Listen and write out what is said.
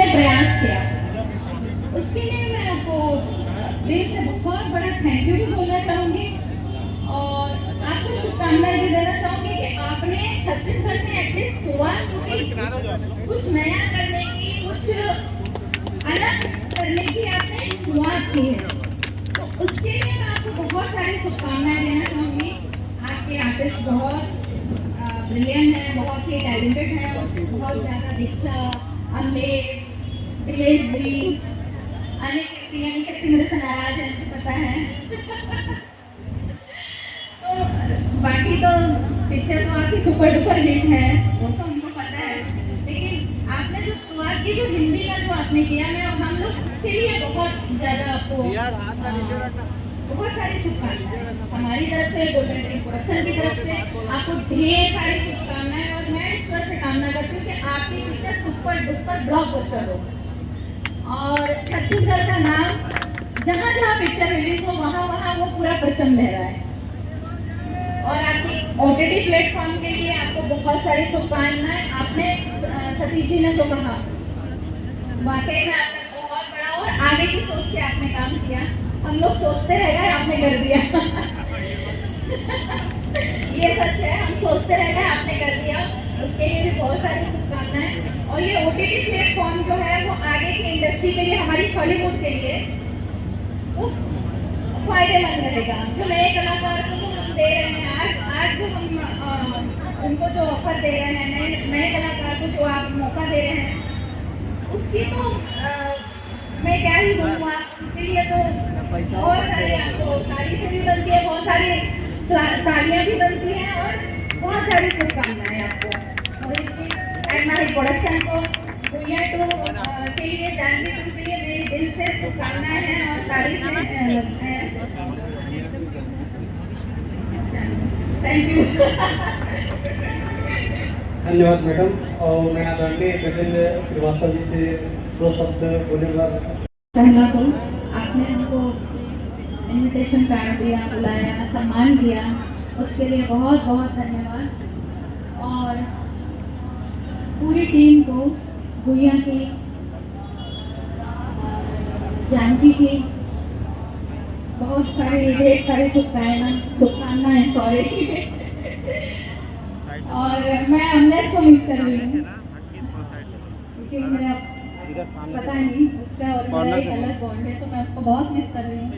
प्रयास किया, उसके लिए मैं आपको दिल से बहुत बड़ा थैंक यू भी बोलना चाहूँगी और आपको शुभकामनाएं भी देना चाहूँगी कि आपने छत्तीसगढ़ में एटलीस्ट शुरुआत की, कुछ नया करने की, कुछ अलग करने की आपने शुरुआत की है, तो उसके लिए मैं आपको बहुत सारी शुभकामनाएं देना चाहूँगी। आपके आर्टिस्ट बहुत ब्रिलियंट है, बहुत ही टैलेंटेड है, बहुत ज़्यादा दीक्षा, अमलेश, दिलेश जी, अनिकेत मेरे से नाराज है, मुझे पता है। तो बाकी तो पिक्चर तो आपकी सुपर डुपर हिट है, वो तो हमको पता है, लेकिन आपने जो शुरुआत की, जो हिंदी का जो आपने किया, मैं हम लोग उसके लिए बहुत ज़्यादा आपको बहुत सारी शुभकामनाएं हमारी तरफ से, गोल्डन टीम प्रोडक्शन की तरफ से आपको ढेर सारी शुभकामनाएं और मैं ईश्वर से कामना करती हूँ कि आपकी पिक्चर सुपर डुपर ब्लॉकबस्टर हो और छत्तीसगढ़ का नाम जहाँ जहाँ पिक्चर रिलीज हो वहाँ वहाँ वो पूरा परचम लहरा है। और आपकी OTT प्लेटफॉर्म के लिए आपको बहुत सारी शुभकामनाएं। आपने सतीश जी ने जो कहा, वाकई में आपने बहुत बड़ा और आगे की सोच के आपने काम किया। हम लोग सोचते रह गए, आपने कर दिया। ये सच है, हम सोचते रह गए, आपने कर दिया, उसके लिए भी बहुत सारी शुभकामनाएं। और ये OTT प्लेटफॉर्म जो है वो आगे की इंडस्ट्री के लिए, हमारी हॉलीवुड के लिए वो फायदेमंद रहेगा। जो नए कलाकार को हम दे रहे हैं आज जो हम उनको जो ऑफर दे रहे हैं, नए कलाकार को जो आप मौका दे रहे हैं, उसकी तो मैं क्या ही बोलूँ, उसके लिए तो बहुत सारी आपको तारीफें भी बनती है, बहुत सारी तालियां भी बनती हैं और बहुत सारी शुभकामनाएं आपको। Mohit ji and Mahi production को, गुड़िया टू के लिए, जानवी टू के लिए मेरे दिल से शुभकामनाएं हैं और तारीफें हैं। Thank you. धन्यवाद मैडम। और मैं आदरणीय गजेंद्र श्रीवास्तव जी से दो शब्द बोलूँगा। पहला तो आपने हमको इनविटेशन कार्ड दिया, बुलाया, सम्मान किया, उसके लिए बहुत बहुत धन्यवाद। और पूरी टीम को, गुड़िया की, जानकी की बहुत सारी ढेर सारी शुभकामनाएं सॉरी। और मैं अमलेश को मिस कर रही हूँ क्योंकि मेरा पता नहीं, उसका और मेरा एक अलग बॉन्ड है, तो मैं उसको बहुत मिस कर रही हूँ।